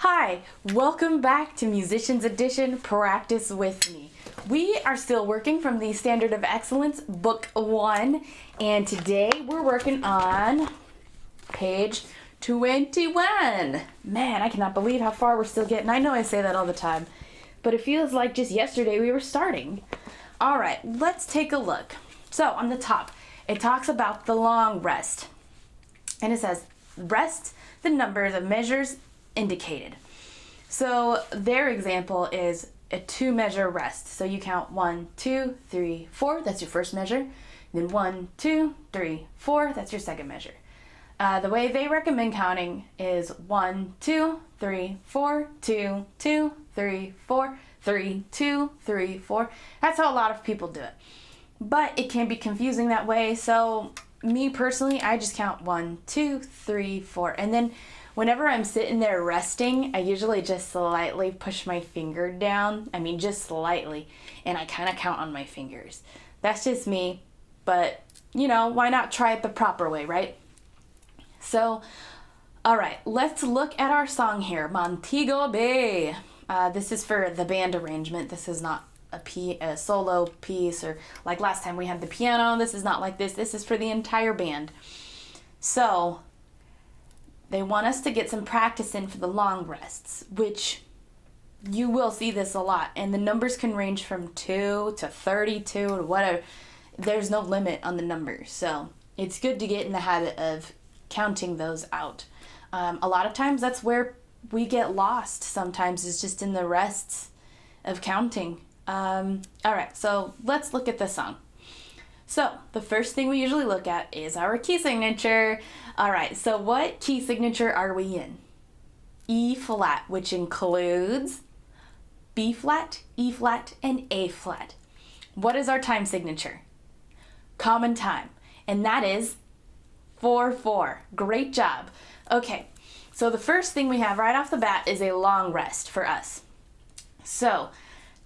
Hi, welcome back to Musicians Edition Practice With Me. We are still working from the Standard of Excellence, Book 1, and today we're working on page 21. Man, I cannot believe how far we're still getting. I know I say that all the time, but it feels like just yesterday we were starting. All right, let's take a look. So on the top, it talks about the long rest, and it says, rest the numbers of measures indicated. So their example is a 2-measure rest. So you count 1, 2, 3, 4. That's your first measure. And then 1, 2, 3, 4. That's your second measure. The way they recommend counting is 1, 2, 3, 4, 2, 2, 3, 4, 3, 2, 3, 4. That's how a lot of people do it. But it can be confusing that way. So me personally, I just count 1, 2, 3, 4. And then whenever I'm sitting there resting, I usually just slightly push my finger down. I mean, just slightly. And I kind of count on my fingers. That's just me. But, you know, why not try it the proper way, right? So, all right, let's look at our song here, Montego Bay. This is for the band arrangement. This is not a solo piece, or like last time we had the piano. This is not like this. This is for the entire band. So they want us to get some practice in for the long rests, which you will see this a lot. And the numbers can range from 2 to 32 or whatever. There's no limit on the numbers. So it's good to get in the habit of counting those out. A lot of times that's where we get lost sometimes, is just in the rests of counting. All right, so let's look at the song. So the first thing we usually look at is our key signature. All right, so what key signature are we in? E flat, which includes B flat, E flat, and A flat. What is our time signature? Common time, and that is 4/4. Great job. Okay, so the first thing we have right off the bat is a long rest for us. So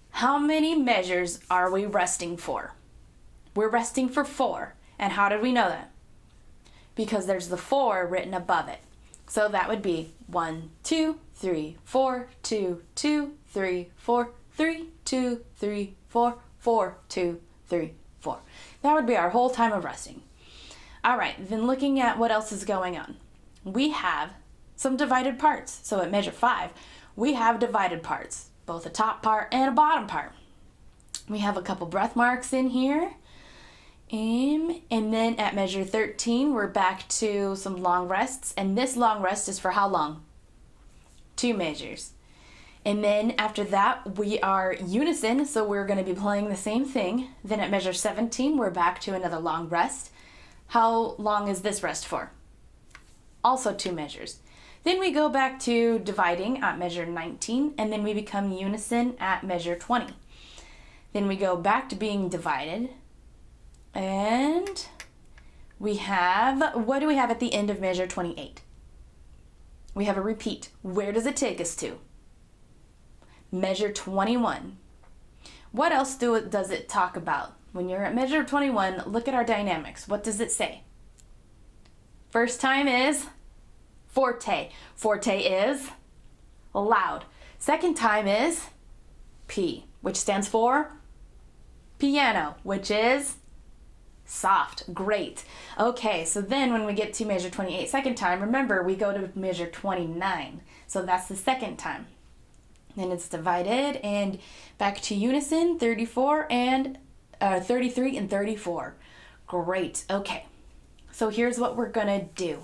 how many measures are we resting for? We're resting for 4. And how did we know that? Because there's the 4 written above it. So that would be 1, 2, 3, 4, 2, 2, 3, 4, 3, 2, 3, 4, 4, 2, 3, 4. That would be our whole time of resting. All right, then looking at what else is going on. We have some divided parts. So at measure 5, we have divided parts, both a top part and a bottom part. We have a couple breath marks in here. And then at measure 13, we're back to some long rests. And this long rest is for how long? 2 measures. And then after that, we are unison, so we're going to be playing the same thing. Then at measure 17, we're back to another long rest. How long is this rest for? Also 2 measures. Then we go back to dividing at measure 19, and then we become unison at measure 20. Then we go back to being divided. And we have, what do we have at the end of measure 28? We have a repeat. Where does it take us to? Measure 21. What else does it talk about? When you're at measure 21, look at our dynamics. What does it say? First time is forte. Forte is loud. Second time is P, which stands for piano, which is soft. Great. Okay, so then when we get to measure 28 second time, remember we go to measure 29. So that's the second time. Then it's divided and back to unison, 33 and 34. Great. Okay. So here's what we're going to do.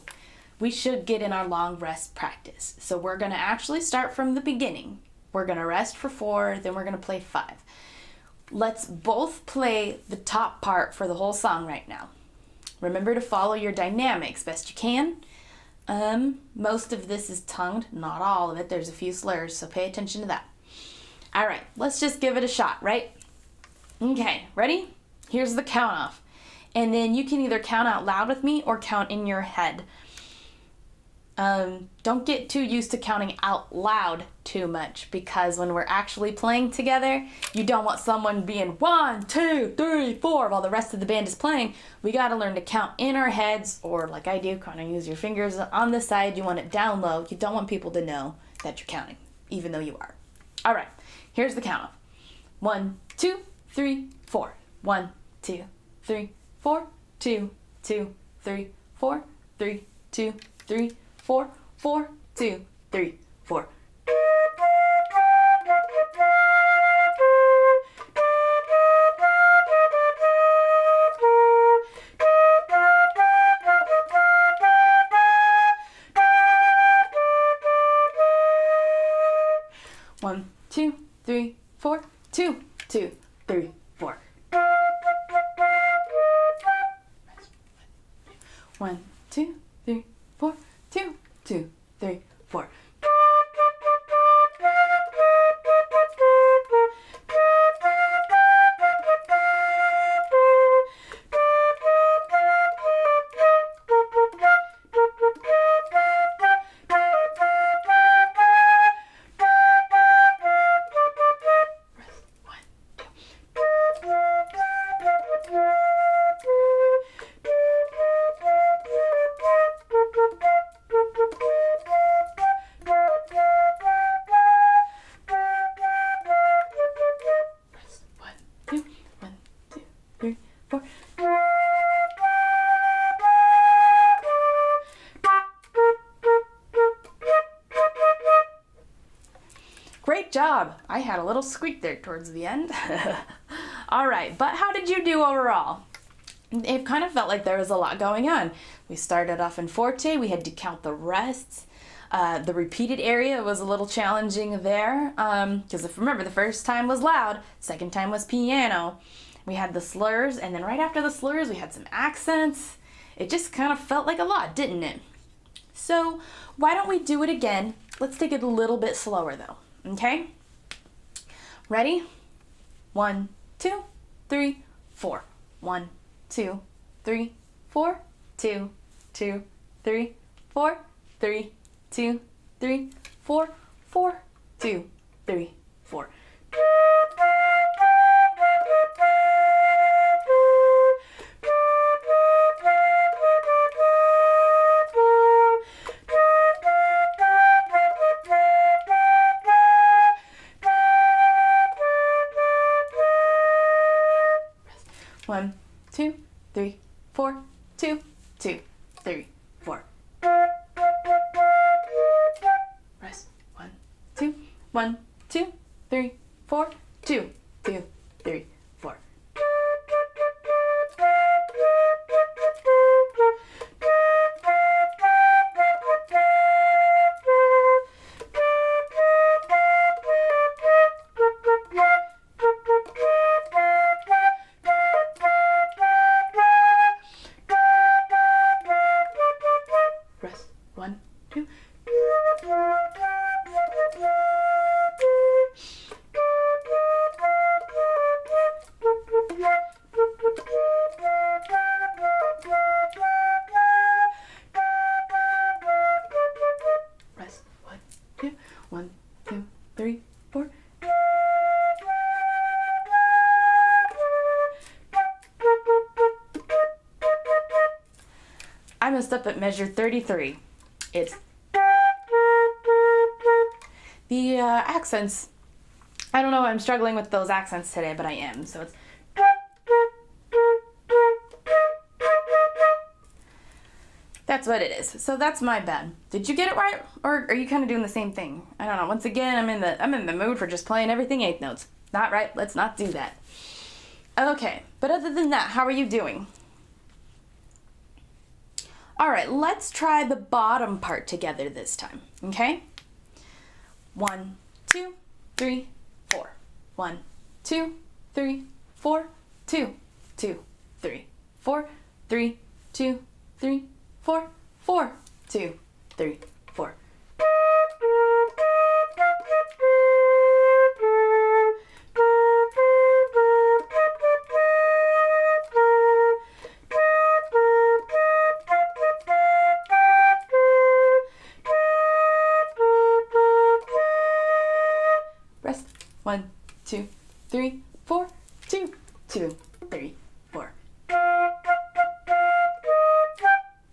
We should get in our long rest practice. So we're going to actually start from the beginning. We're going to rest for 4, then we're going to play 5. Let's both play the top part for the whole song right now. Remember to follow your dynamics best you can. Most of this is tongued, not all of it. There's a few slurs, so pay attention to that. All right, let's just give it a shot, right? Okay, ready? Here's the count off. And then you can either count out loud with me or count in your head. Don't get too used to counting out loud too much, because when we're actually playing together, you don't want someone being 1, 2, 3, 4 while the rest of the band is playing. We got to learn to count in our heads, or like I do, kind of use your fingers on the side. You want it down low. You don't want people to know that you're counting, even though you are. All right, here's the count. 1, 2, 3, 4. 1, 2, 3, 4. 2, 2, 3, 4. 3, 2, 3, 4. 4, 2, 3, 4. One, two, three, four. 2, 2, 3, 4. 1, 2, 3, 4. 2, 2, 3, 4. Great job. I had a little squeak there towards the end. All right, but how did you do overall? It kind of felt like there was a lot going on. We started off in forte. We had to count the rests. The repeated area was a little challenging there because if remember, the first time was loud, second time was piano. We had the slurs, and then right after the slurs, we had some accents. It just kind of felt like a lot, didn't it? So why don't we do it again? Let's take it a little bit slower though. Okay? Ready? 1, 2, 3, 4. 1, 2, 3, 4. 2, 2, 3, 4. 3, 2, 3, 4. 4, 2, 3, 4. One, 2, 3, 4. 2, 2, 3, 4. Rest. 1, 2. 1, 2, 3, 4. 2, 2, 3, 4. Rest. 1, 2. Rest. 1, 2. 1, 2, 3, 4. I messed up at measure 33. It's the accents. I don't know, I'm struggling with those accents today, but I am. So it's that's what it is. So that's my bad. Did you get it right, or are you kind of doing the same thing? I don't know. Once again, I'm in the mood for just playing everything eighth notes. Not right. Let's not do that. Okay, but other than that, how are you doing? All right, let's try the bottom part together this time, okay? 1, 2, 3, 4. 1, 2, 3, 4. 2, 2, 3, 4. 3, 2, 3, 4. 4, 2, 3, 4. Rest. 1, 2, 3, 4. 2, 2, 3, 4.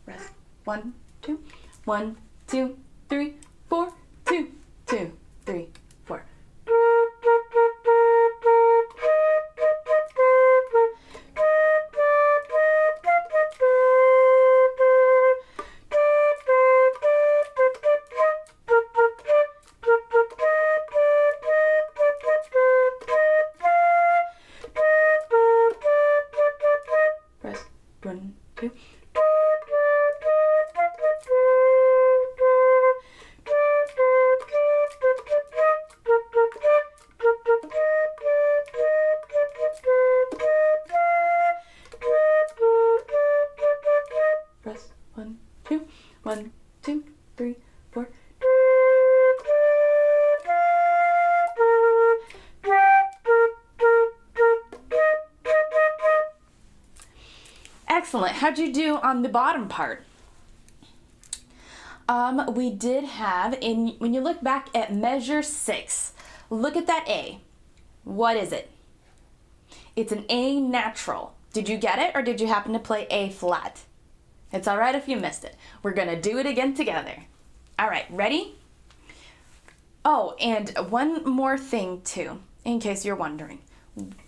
Rest. 1, 2. 1, 2, 3, 4. 2, Excellent. How'd you do on the bottom part? We did have, when you look back at measure 6, look at that A. What is it? It's an A natural. Did you get it, or did you happen to play A flat? It's all right if you missed it. We're gonna do it again together. All right, ready? Oh, and one more thing too, in case you're wondering.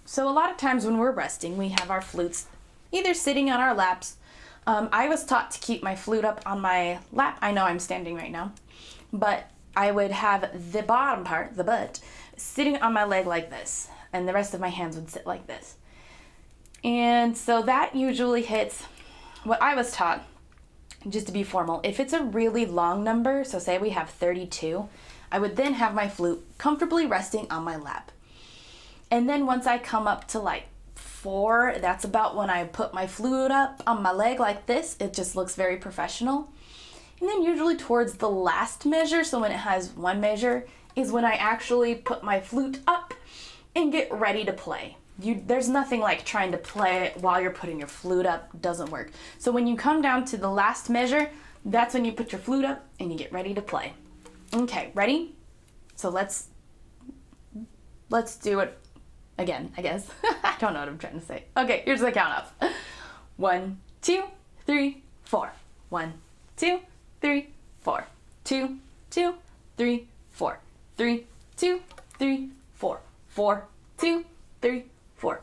So a lot of times when we're resting, we have our flutes either sitting on our laps. I was taught to keep my flute up on my lap. I know I'm standing right now, but I would have the bottom part, the butt, sitting on my leg like this, and the rest of my hands would sit like this. And so that usually hits what I was taught, just to be formal. If it's a really long number, so say we have 32, I would then have my flute comfortably resting on my lap. And then once I come up to like 4, that's about when I put my flute up on my leg like this. It just looks very professional. And then usually towards the last measure, so when it has 1 measure, is when I actually put my flute up and get ready to play. There's nothing like trying to play it while you're putting your flute up. Doesn't work. So when you come down to the last measure, that's when you put your flute up and you get ready to play. Okay, ready? So let's do it again, I guess. I don't know what I'm trying to say. Okay, here's the count up. 1, 2, 3, 4. 1, 2, 3, 4. 2, 2, 3, 4. 3, 2, 3, 4. 4, 2, 3, 4.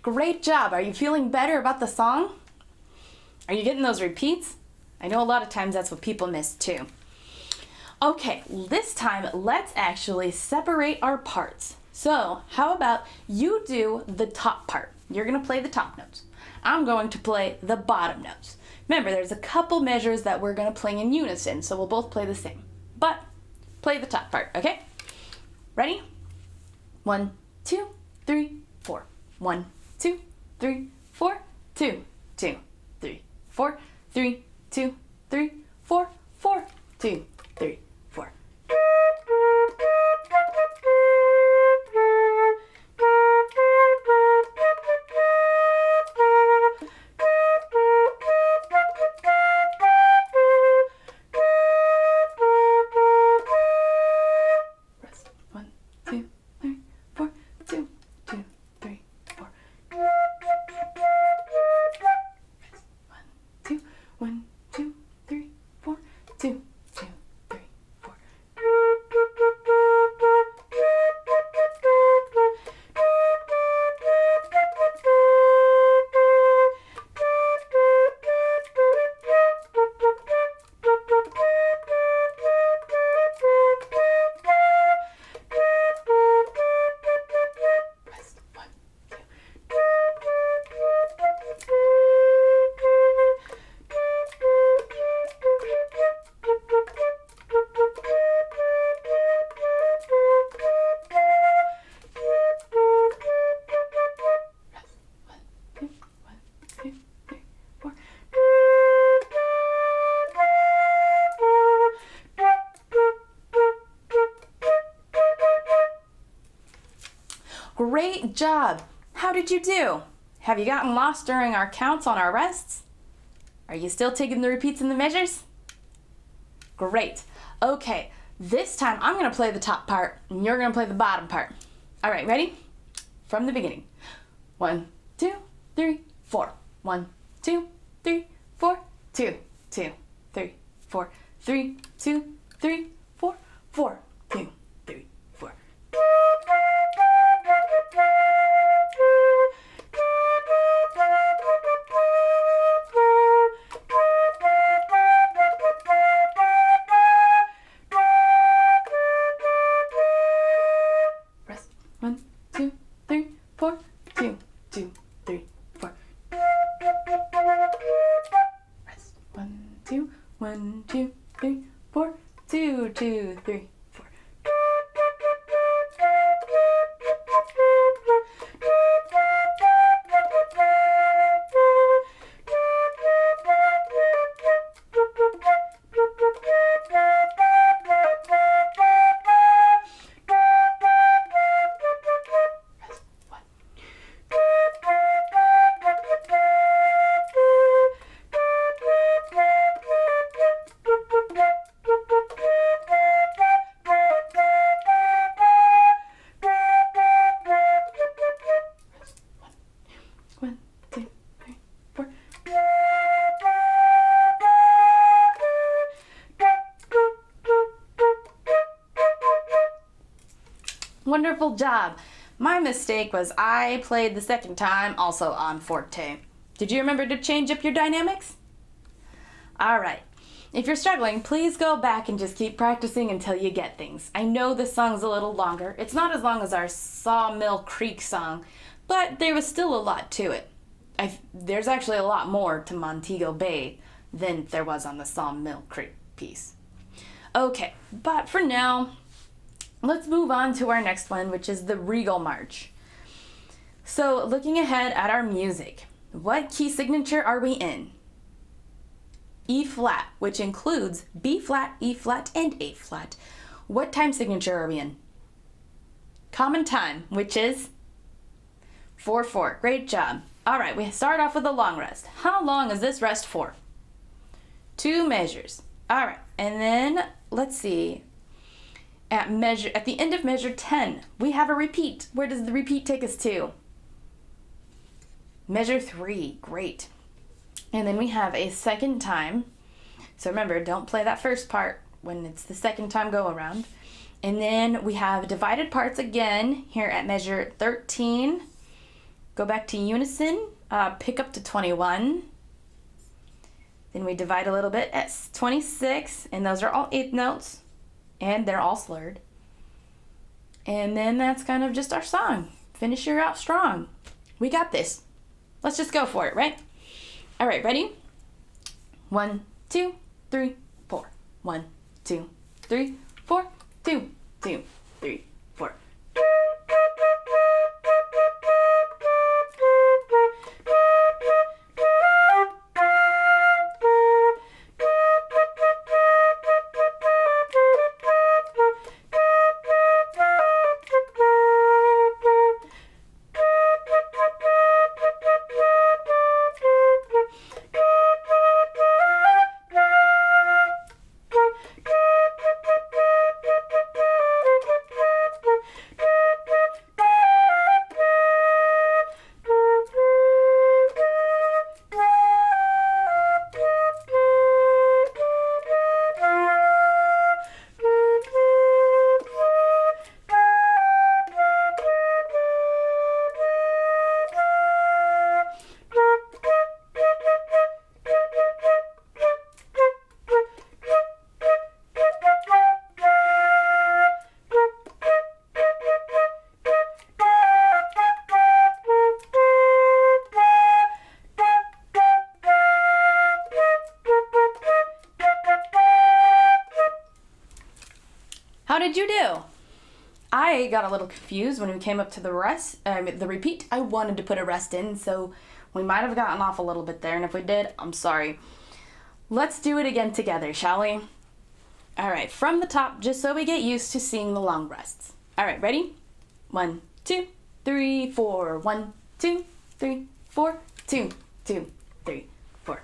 Great job. Are you feeling better about the song? Are you getting those repeats? I know a lot of times that's what people miss too. Okay, this time let's actually separate our parts. So how about you do the top part? You're going to play the top notes. I'm going to play the bottom notes. Remember, there's a couple measures that we're going to play in unison, so we'll both play the same. But play the top part, okay? Ready? 1, 2, 3, 4. 1, 2, 3, 4. 2, 2, 3, 4. 3, 2, 3, 4. 4, 2, 3, 4. One, Great job. How did you do? Have you gotten lost during our counts on our rests? Are you still taking the repeats and the measures? Great. Okay, this time I'm going to play the top part and you're going to play the bottom part. All right, ready? From the beginning. 1, 2, 3, 4. 1, 2, 3, 4. 2, 2, 3, 4. 3, 2, 3, 4. 4, 2, 3, 4. Rest. 1, 2, 3, 4. 2, 2, 3, 4. Rest. 1, 2, 1, 2, 3, 4. 2, 2, 3, 4. Wonderful job. My mistake was I played the second time also on forte. Did you remember to change up your dynamics? All right. If you're struggling, please go back and just keep practicing until you get things. I know this song's a little longer. It's not as long as our Sawmill Creek song, but there was still a lot to it. There's actually a lot more to Montego Bay than there was on the Sawmill Creek piece. Okay, but for now, let's move on to our next one, which is the Regal March. So, looking ahead at our music, what key signature are we in? E flat, which includes B flat, E flat, and A flat. What time signature are we in? Common time, which is 4/4. Great job. All right, we start off with a long rest. How long is this rest for? 2 measures. All right, and then let's see. At the end of measure 10, we have a repeat. Where does the repeat take us to? Measure 3. Great. And then we have a second time. So remember, don't play that first part when it's the second time go around. And then we have divided parts again here at measure 13. Go back to unison, pick up to 21. Then we divide a little bit at 26, and those are all 8th notes, and they're all slurred. And then that's kind of just our song. Finish her out strong. We got this. Let's just go for it, right? All right, ready? 1, 2, 3, 4. 1, 2, 3, 4. 2, 2, 3, 4. How did you do? I got a little confused when we came up to the repeat. I wanted to put a rest in, so we might have gotten off a little bit there, and if we did, I'm sorry. Let's do it again together, shall we? All right, from the top, just so we get used to seeing the long rests. All right, ready? 1, 2, 3, 4. 1, 2, 3, 4. 2, 2, 3, 4.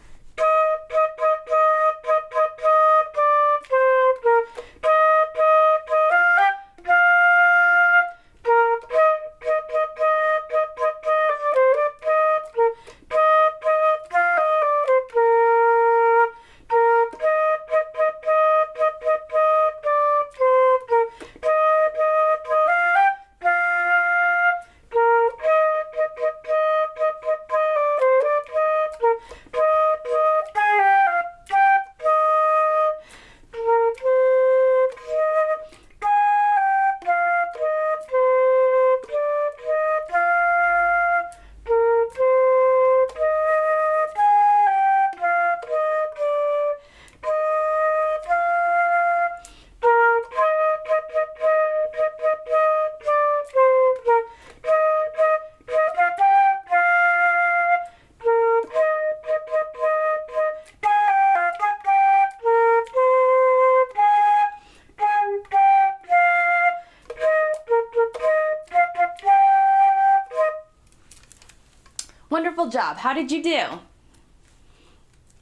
Wonderful job. How did you do?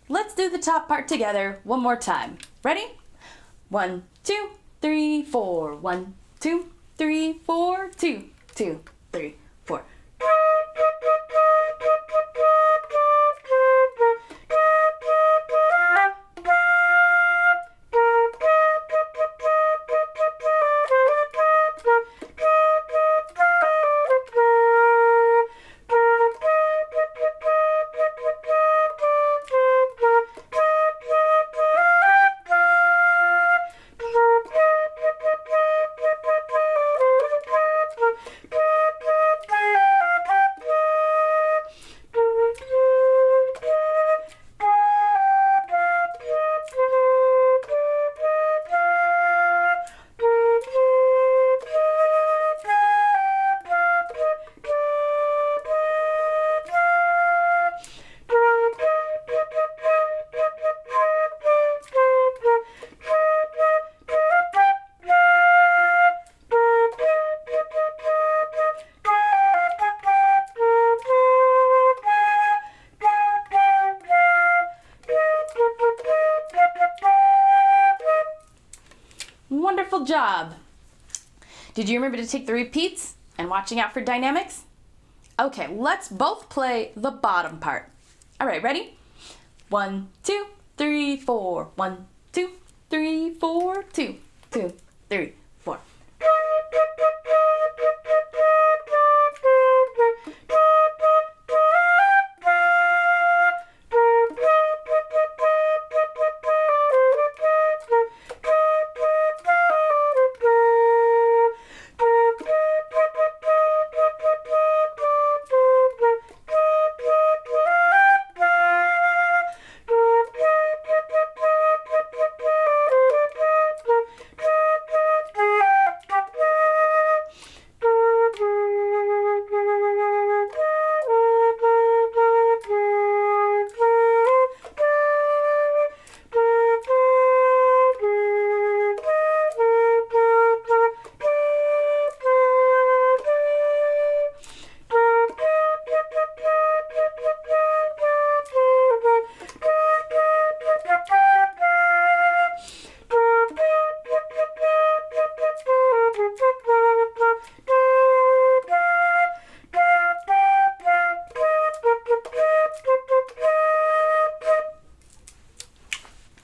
Let's do the top part together one more time. Ready? 1, 2, 3, 4. 1, 2, 3, 4. 2, 2, 3, 4. Wonderful job. Did you remember to take the repeats and watching out for dynamics? Okay, let's both play the bottom part. All right, ready? 1, 2, 3, 4. 1, 2, 3, 4. 2, 2, 3, 4.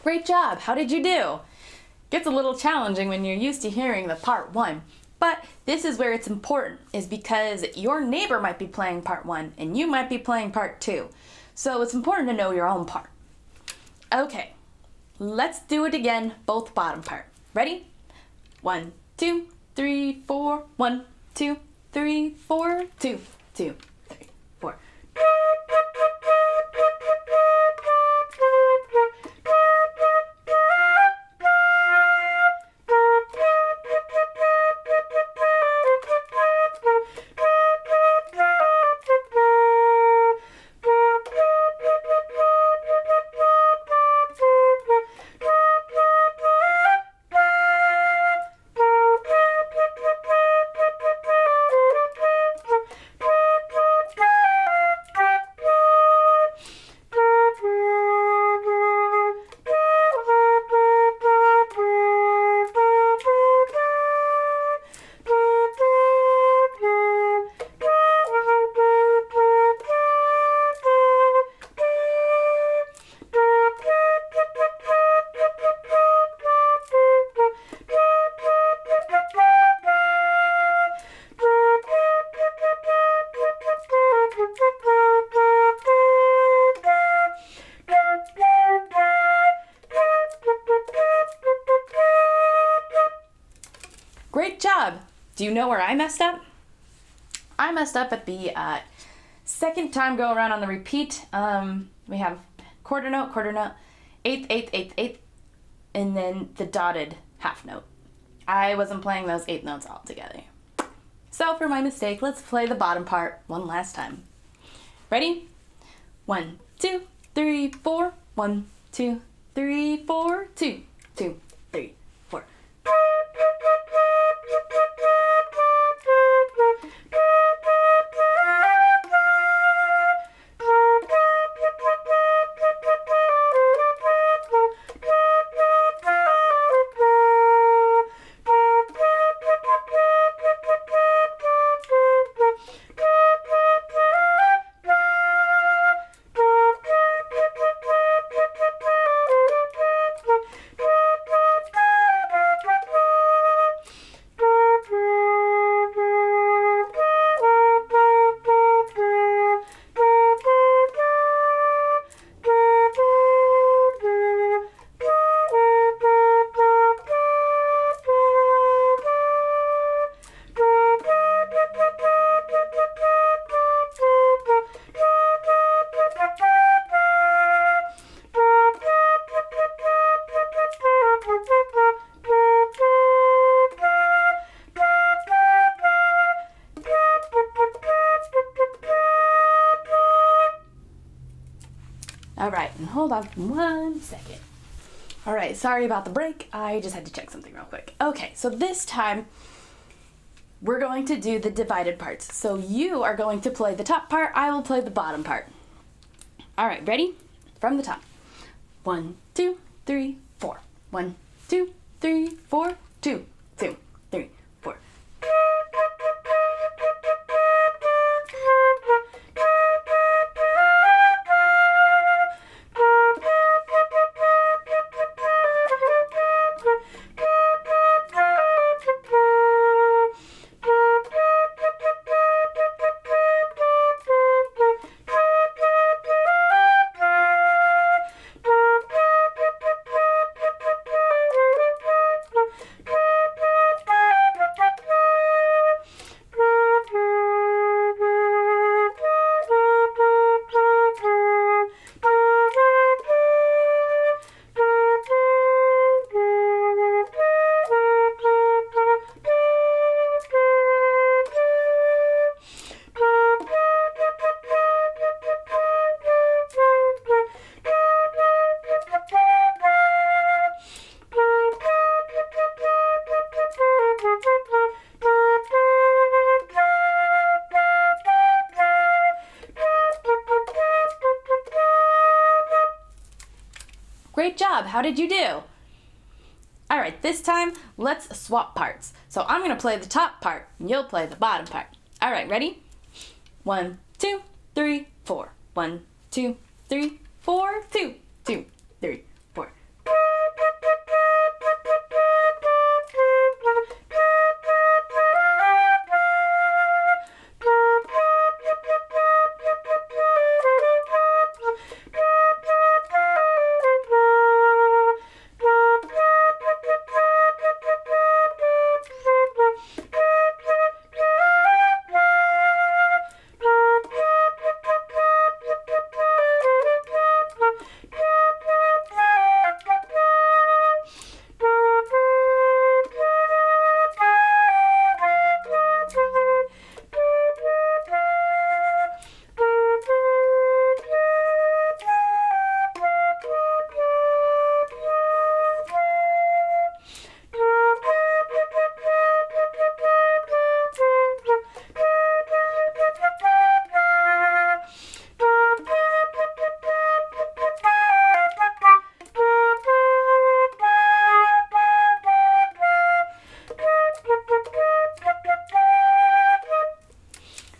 Great job. How did you do? Gets a little challenging when you're used to hearing the part 1, but this is where it's important, is because your neighbor might be playing part 1 and you might be playing part 2. So it's important to know your own part. Okay, let's do it again, both bottom part. Ready? 1, 2, 3, 4. 1, 2, 3, 4. 2, 2, 3, 4. Do you know where I messed up? I messed up at the second time go around on the repeat. We have quarter note, eighth, eighth, eighth, eighth, and then the dotted half note. I wasn't playing those eighth notes all together. So for my mistake, let's play the bottom part one last time. Ready? 1, 2, 3, 4. 1, 2, 3, 4. 2, 2, 3, 4. All right, and hold on 1 second. All right, sorry about the break. I just had to check something real quick. Okay, so this time we're going to do the divided parts. So you are going to play the top part, I will play the bottom part. All right, ready? From the top. 1, 2, 3, 4. 1, 2, 3, 4. 2, 2, 3, 4. Great job. How did you do? All right, this time let's swap parts. So I'm going to play the top part and you'll play the bottom part. All right, ready? 1, 2, 3, 4. 1, 2, 3, 4. 2, 2, 3, 4.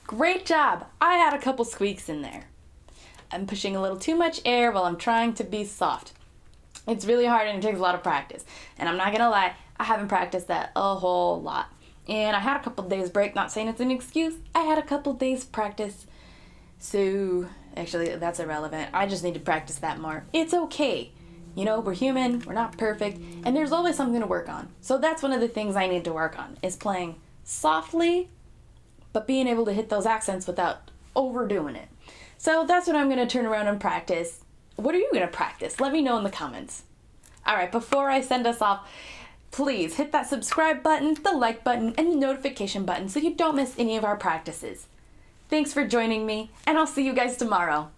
Great job! I had a couple squeaks in there. I'm pushing a little too much air while I'm trying to be soft. It's really hard and it takes a lot of practice. And I'm not gonna lie, I haven't practiced that a whole lot. And I had a couple days break, not saying it's an excuse. I had a couple days practice. So, actually, that's irrelevant. I just need to practice that more. It's okay. You know, we're human, we're not perfect, and there's always something to work on. So that's one of the things I need to work on, is playing softly, but being able to hit those accents without overdoing it. So that's what I'm going to turn around and practice. What are you going to practice? Let me know in the comments. All right, before I send us off, please hit that subscribe button, the like button, and the notification button so you don't miss any of our practices. Thanks for joining me, and I'll see you guys tomorrow.